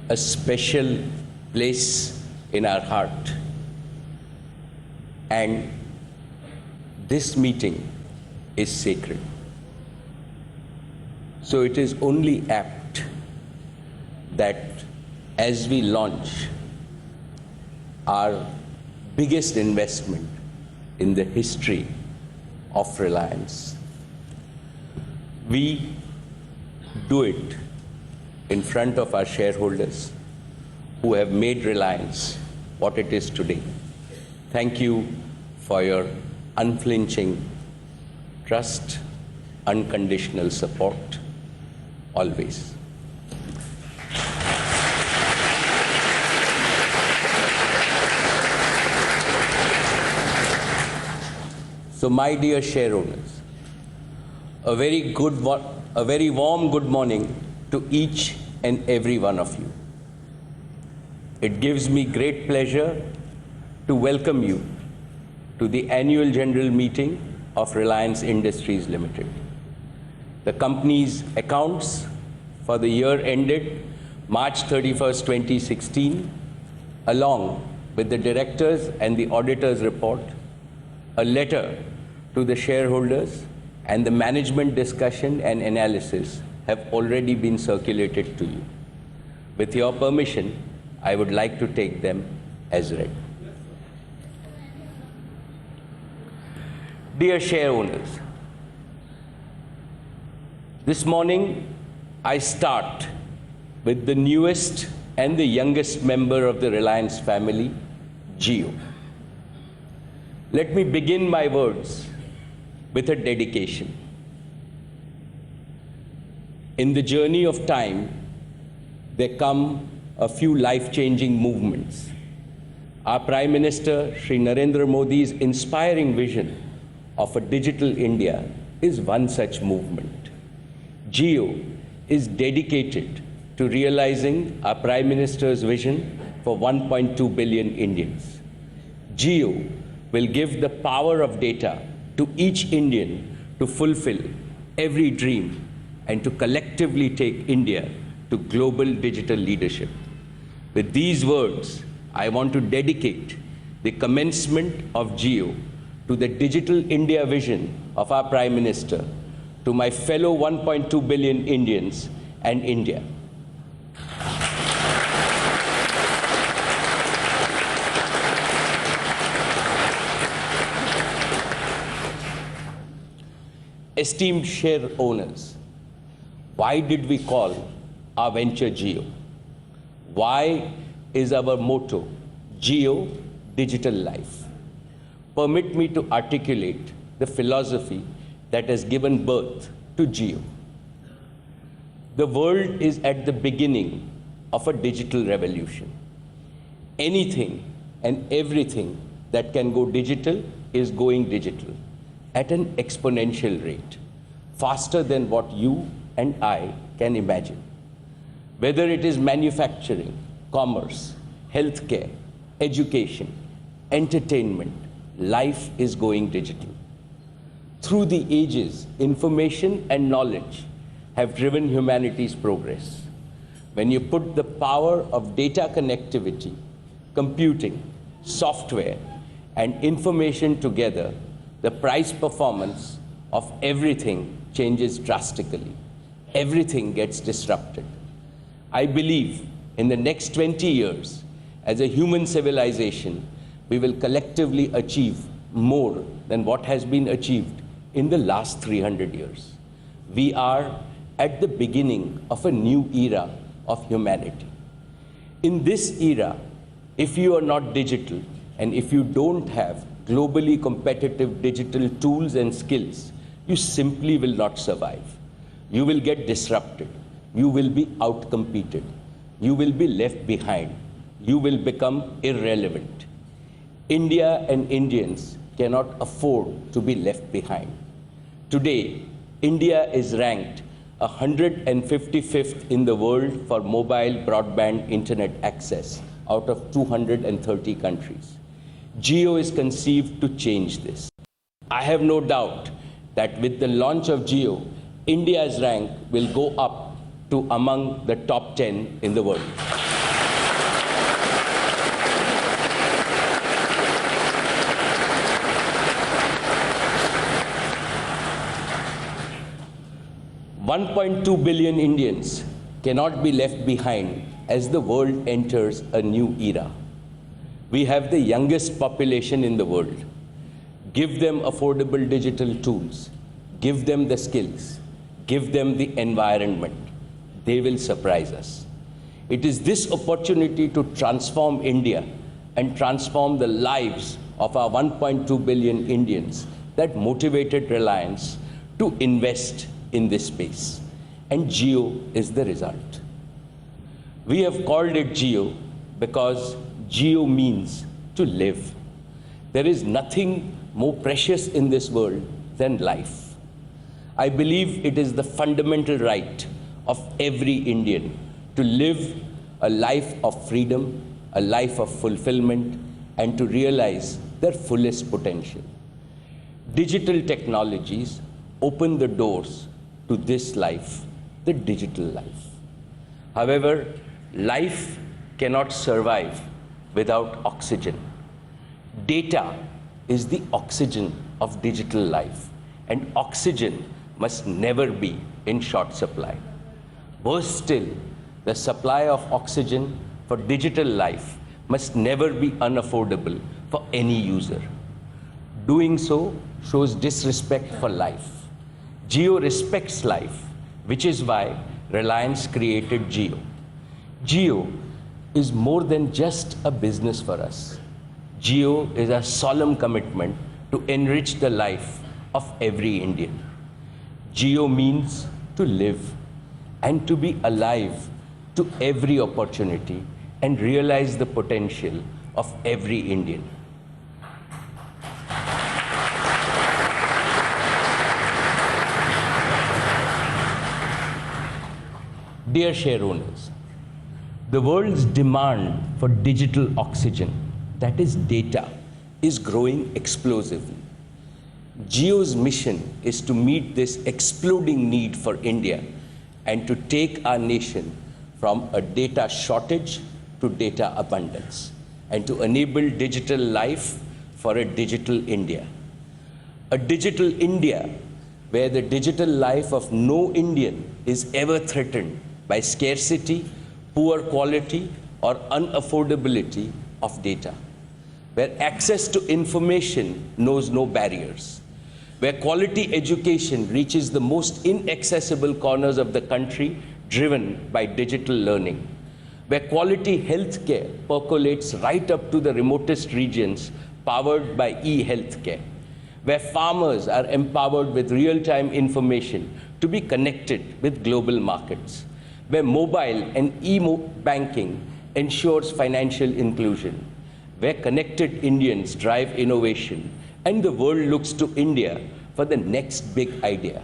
a special place in our heart. And this meeting is sacred. So it is only apt that as we launch our biggest investment in the history of Reliance, we do it in front of our shareholders who have made Reliance what it is today. Thank you for your unflinching trust, unconditional support, always. So, my dear shareowners, a very warm good morning to each and every one of you. It gives me great pleasure to welcome you to the annual general meeting of Reliance Industries Limited. The company's accounts for the year ended March 31st, 2016, along with the directors and the auditors' report, a letter to the shareholders, and the management discussion and analysis have already been circulated to you. With your permission, I would like to take them as read. Dear shareowners, this morning I start with the newest and the youngest member of the Reliance family, Jio. Let me begin my words with a dedication. In the journey of time, there come a few life-changing movements. Our Prime Minister, Shri Narendra Modi's inspiring vision of a digital India is one such movement. Jio is dedicated to realizing our Prime Minister's vision for 1.2 billion Indians. Jio will give the power of data to each Indian to fulfill every dream and to collectively take India to global digital leadership. With these words, I want to dedicate the commencement of Jio to the digital India vision of our Prime Minister, to my fellow 1.2 billion Indians and India. Esteemed share owners, why did we call our venture Jio? Why is our motto Jio Digital Life? Permit me to articulate the philosophy that has given birth to Jio. The world is at the beginning of a digital revolution. Anything and everything that can go digital is going digital at an exponential rate, faster than what you and I can imagine. Whether it is manufacturing, commerce, healthcare, education, entertainment, life is going digital. Through the ages, information and knowledge have driven humanity's progress. When you put the power of data connectivity, computing, software, and information together, the price performance of everything changes drastically. Everything gets disrupted. I believe in the next 20 years, as a human civilization, we will collectively achieve more than what has been achieved in the last 300 years. We are at the beginning of a new era of humanity. In this era, if you are not digital and if you don't have globally competitive digital tools and skills, you simply will not survive. You will get disrupted. You will be outcompeted. You will be left behind. You will become irrelevant. India and Indians cannot afford to be left behind. Today, India is ranked 155th in the world for mobile broadband internet access out of 230 countries. Jio is conceived to change this. I have no doubt that with the launch of Jio, India's rank will go up to among the top 10 in the world. 1.2 billion Indians cannot be left behind as the world enters a new era. We have the youngest population in the world. Give them affordable digital tools, give them the skills, give them the environment. They will surprise us. It is this opportunity to transform India and transform the lives of our 1.2 billion Indians that motivated Reliance to invest in this space. And Jio is the result. We have called it Jio because Jio means to live. There is nothing more precious in this world than life. I believe it is the fundamental right of every Indian to live a life of freedom, a life of fulfillment, and to realize their fullest potential. Digital technologies open the doors to this life, the digital life. However, life cannot survive without oxygen. Data is the oxygen of digital life, and oxygen must never be in short supply. Worse still, the supply of oxygen for digital life must never be unaffordable for any user. Doing so shows disrespect for life. Jio respects life, which is why Reliance created Jio. Jio is more than just a business for us. Jio is a solemn commitment to enrich the life of every Indian. Jio means to live and to be alive to every opportunity and realize the potential of every Indian. Dear share owners, the world's demand for digital oxygen, that is data, is growing explosively. Jio's mission is to meet this exploding need for India and to take our nation from a data shortage to data abundance, and to enable digital life for a digital India. A digital India where the digital life of no Indian is ever threatened by scarcity, poor quality, or unaffordability of data. Where access to information knows no barriers. Where quality education reaches the most inaccessible corners of the country driven by digital learning. Where quality healthcare percolates right up to the remotest regions powered by e-healthcare. Where farmers are empowered with real-time information to be connected with global markets. Where mobile and e-banking ensures financial inclusion. Where connected Indians drive innovation and the world looks to India for the next big idea.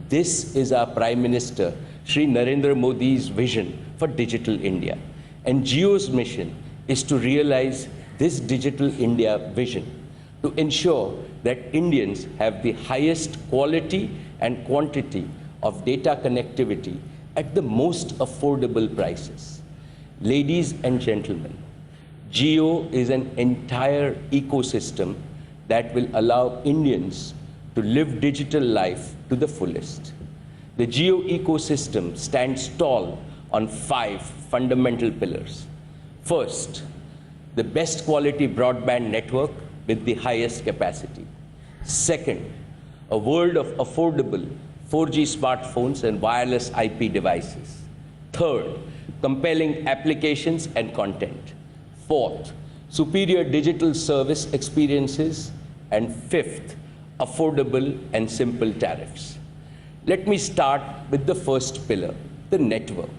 This is our Prime Minister, Shri Narendra Modi's vision for Digital India. And Jio's mission is to realize this Digital India vision, to ensure that Indians have the highest quality and quantity of data connectivity at the most affordable prices. Ladies and gentlemen, Jio is an entire ecosystem that will allow Indians to live digital life to the fullest. The Jio ecosystem stands tall on 5 fundamental pillars. First, the best quality broadband network with the highest capacity. Second, a world of affordable 4G smartphones and wireless IP devices. Third, compelling applications and content. Fourth, superior digital service experiences. And fifth, affordable and simple tariffs. Let me start with the first pillar, the network.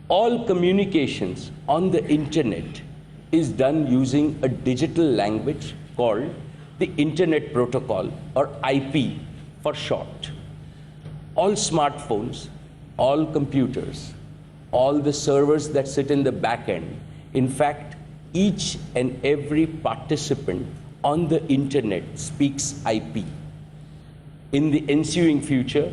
All communications on the internet is done using a digital language called the Internet Protocol, or IP for short. All smartphones, all computers, all the servers that sit in the back end, in fact, each and every participant on the internet speaks IP. In the ensuing future,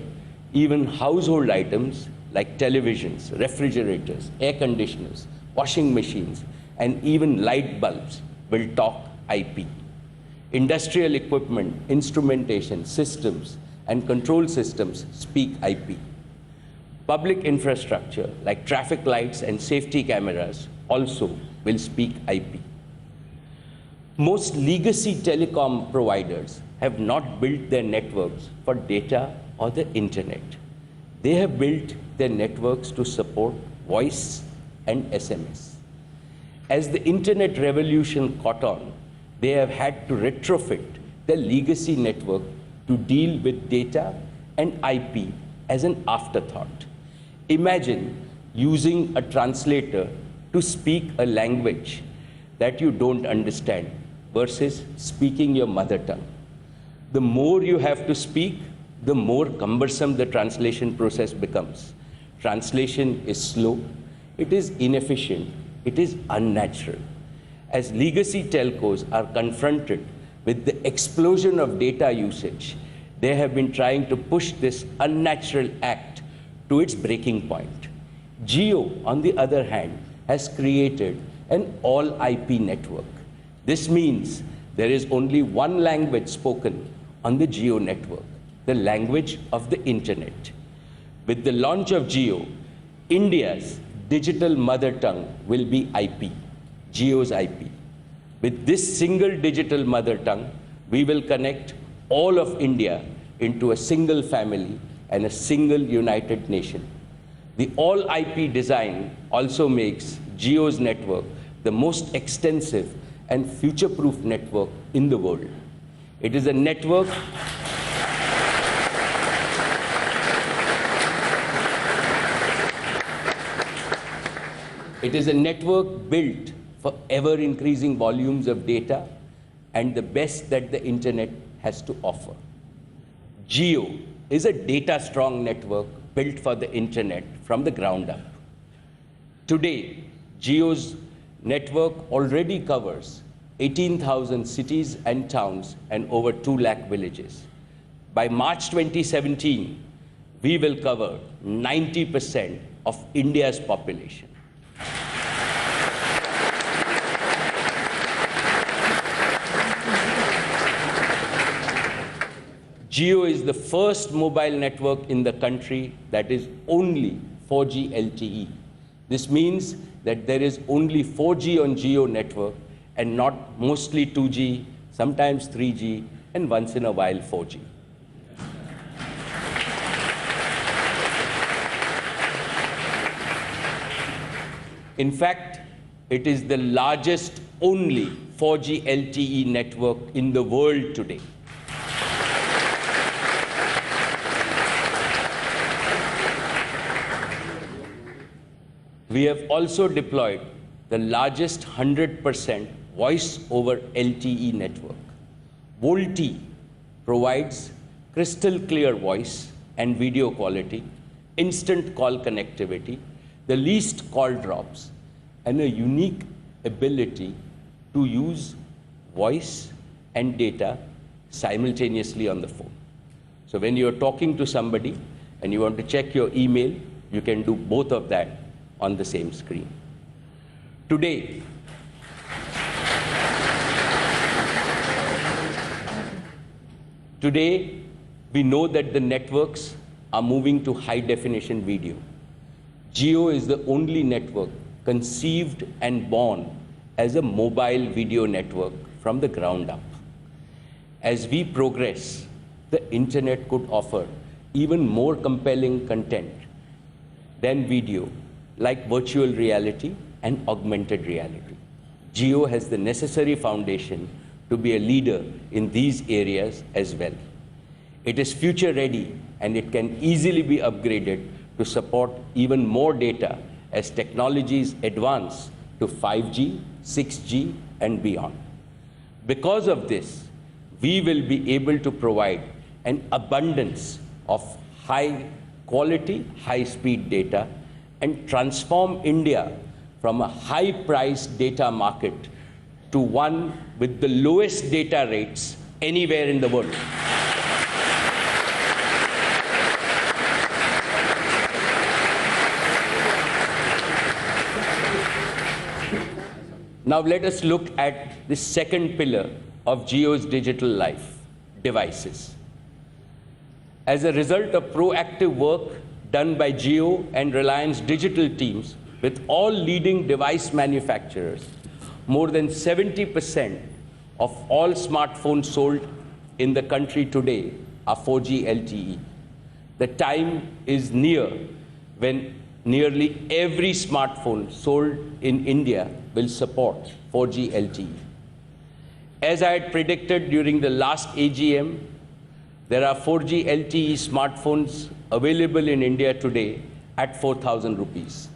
even household items like televisions, refrigerators, air conditioners, washing machines, and even light bulbs will talk IP. Industrial equipment, instrumentation, systems, and control systems speak IP. Public infrastructure like traffic lights and safety cameras also will speak IP. Most legacy telecom providers have not built their networks for data or the internet. They have built their networks to support voice and SMS. As the internet revolution caught on, they have had to retrofit their legacy network to deal with data and IP as an afterthought. Imagine using a translator to speak a language that you don't understand versus speaking your mother tongue. The more you have to speak, the more cumbersome the translation process becomes. Translation is slow, it is inefficient, it is unnatural. As legacy telcos are confronted with the explosion of data usage, they have been trying to push this unnatural act to its breaking point. Jio, on the other hand, has created an all-IP network. This means there is only one language spoken on the Jio network, the language of the internet. With the launch of Jio, India's digital mother tongue will be IP, Jio's IP. With this single digital mother tongue, we will connect all of India into a single family and a single united nation. The all IP design also makes Jio's network the most extensive and future-proof network in the world. It is a network built for ever-increasing volumes of data and the best that the internet has to offer. Jio is a data-strong network built for the internet from the ground up. Today, Jio's network already covers 18,000 cities and towns and over 2 lakh villages. By March 2017, we will cover 90% of India's population. Jio is the first mobile network in the country that is only 4G LTE. This means that there is only 4G on Jio network and not mostly 2G, sometimes 3G, and once in a while 4G. In fact, it is the largest only 4G LTE network in the world today. We have also deployed the largest 100% voice over LTE network. VoLTE provides crystal clear voice and video quality, instant call connectivity, the least call drops, and a unique ability to use voice and data simultaneously on the phone. So when you're talking to somebody and you want to check your email, you can do both of that on the same screen. Today, we know that the networks are moving to high-definition video. Jio is the only network conceived and born as a mobile video network from the ground up. As we progress, the internet could offer even more compelling content than video, like virtual reality and augmented reality. Jio has the necessary foundation to be a leader in these areas as well. It is future ready and it can easily be upgraded to support even more data as technologies advance to 5G, 6G, and beyond. Because of this, we will be able to provide an abundance of high quality, high speed data and transform India from a high-priced data market to one with the lowest data rates anywhere in the world. Now let us look at the second pillar of Jio's digital life, devices. As a result of proactive work done by Jio and Reliance Digital teams with all leading device manufacturers, more than 70% of all smartphones sold in the country today are 4G LTE. The time is near when nearly every smartphone sold in India will support 4G LTE. As I had predicted during the last AGM, there are 4G LTE smartphones available in India today at 4,000 rupees.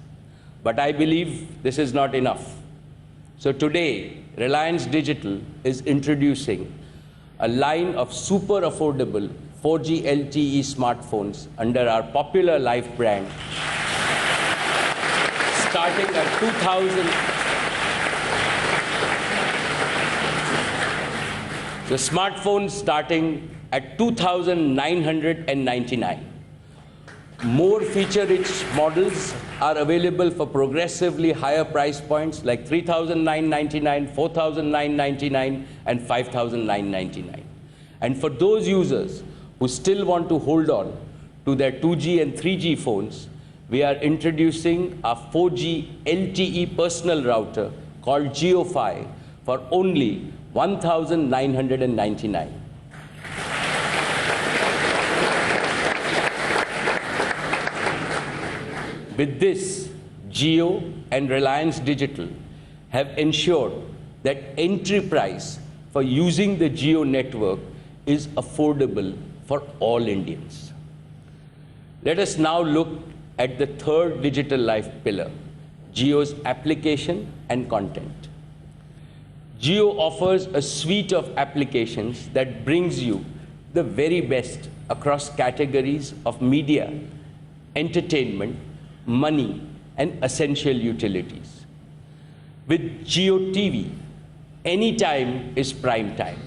But I believe this is not enough. So today, Reliance Digital is introducing a line of super affordable 4G LTE smartphones under our popular Life brand, starting at 2,000. The smartphones starting at 2,999. More feature-rich models are available for progressively higher price points like 3,999, 4,999, and 5,999. And for those users who still want to hold on to their 2G and 3G phones, we are introducing a 4G LTE personal router called JioFi for only 1,999. With this, Jio and Reliance Digital have ensured that entry price for using the Jio network is affordable for all Indians. Let us now look at the third digital life pillar, Jio's application and content. Jio offers a suite of applications that brings you the very best across categories of media, entertainment, money, and essential utilities. With Jio TV, any time is prime time.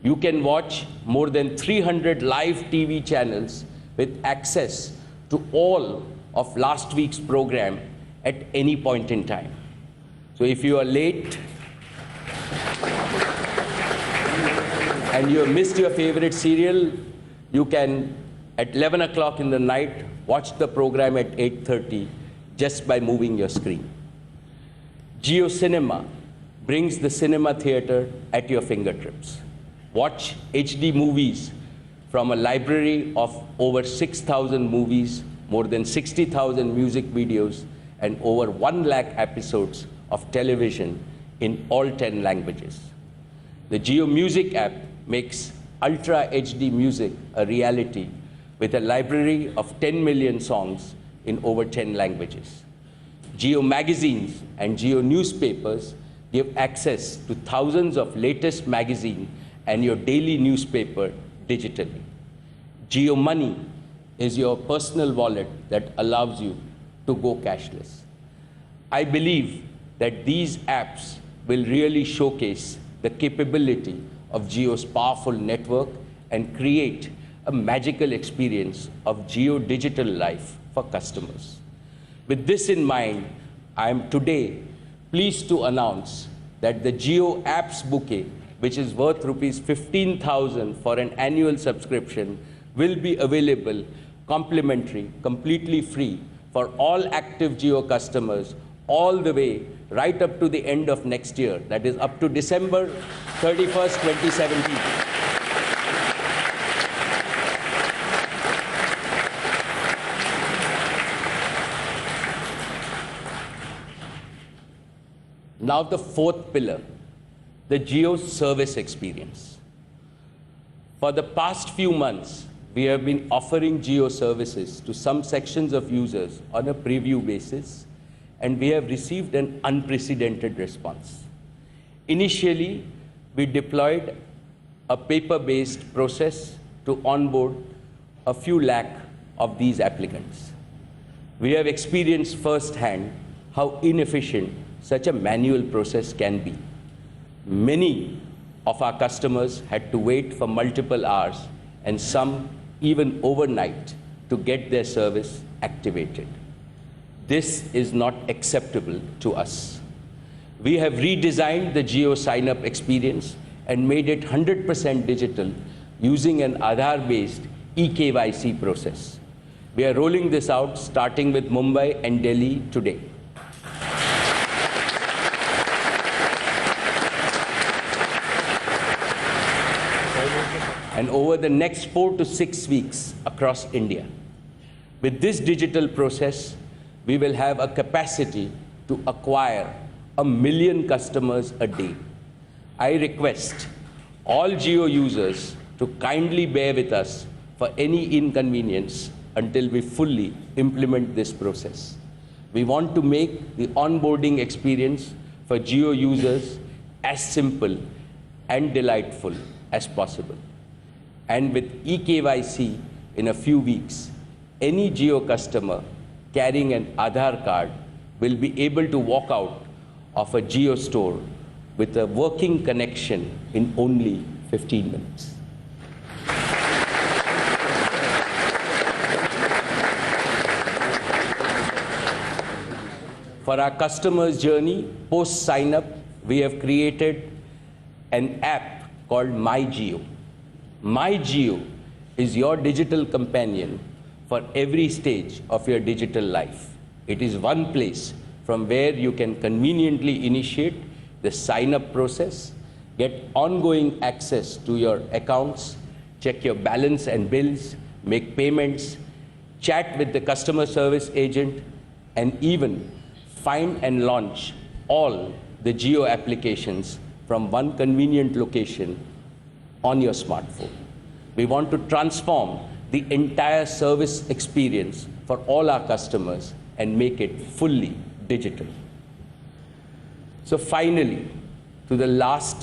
You can watch more than 300 live TV channels with access to all of last week's program at any point in time. So if you are late and you have missed your favorite serial, you can, at 11 o'clock in the night, watch the program at 8:30 just by moving your screen. Jio Cinema brings the cinema theater at your fingertips. Watch HD movies from a library of over 6,000 movies, more than 60,000 music videos, and over 1 lakh episodes of television in all 10 languages. The Jio Music app makes Ultra HD music a reality with a library of 10 million songs in over 10 languages. Jio magazines and Jio newspapers give access to thousands of latest magazines and your daily newspaper digitally. Jio Money is your personal wallet that allows you to go cashless. I believe that these apps will really showcase the capability of Jio's powerful network and create a magical experience of Jio digital life for customers. With this in mind, I am today pleased to announce that the Jio apps bouquet, which is worth rupees 15,000 for an annual subscription, will be available complimentary, completely free for all active Jio customers all the way right up to the end of next year, that is up to December 31st, 2017. Now the fourth pillar, the Jio service experience. For the past few months, we have been offering Jio services to some sections of users on a preview basis, and we have received an unprecedented response. Initially, we deployed a paper-based process to onboard a few lakh of these applicants. We have experienced firsthand how inefficient such a manual process can be. Many of our customers had to wait for multiple hours and some even overnight to get their service activated. This is not acceptable to us. We have redesigned the Jio sign-up experience and made it 100% digital using an Aadhaar-based eKYC process. We are rolling this out starting with Mumbai and Delhi today. And over the next 4 to 6 weeks across India. With this digital process, we will have a capacity to acquire 1 million customers a day. I request all Jio users to kindly bear with us for any inconvenience until we fully implement this process. We want to make the onboarding experience for Jio users as simple and delightful as possible. And with eKYC in a few weeks, any Jio customer carrying an Aadhaar card will be able to walk out of a Jio store with a working connection in only 15 minutes. For our customers' journey, post sign-up, we have created an app called MyJio. MyJio is your digital companion for every stage of your digital life. It is one place from where you can conveniently initiate the sign-up process, get ongoing access to your accounts, check your balance and bills, make payments, chat with the customer service agent, and even find and launch all the Jio applications from one convenient location on your smartphone. We want to transform the entire service experience for all our customers and make it fully digital. So finally, to the last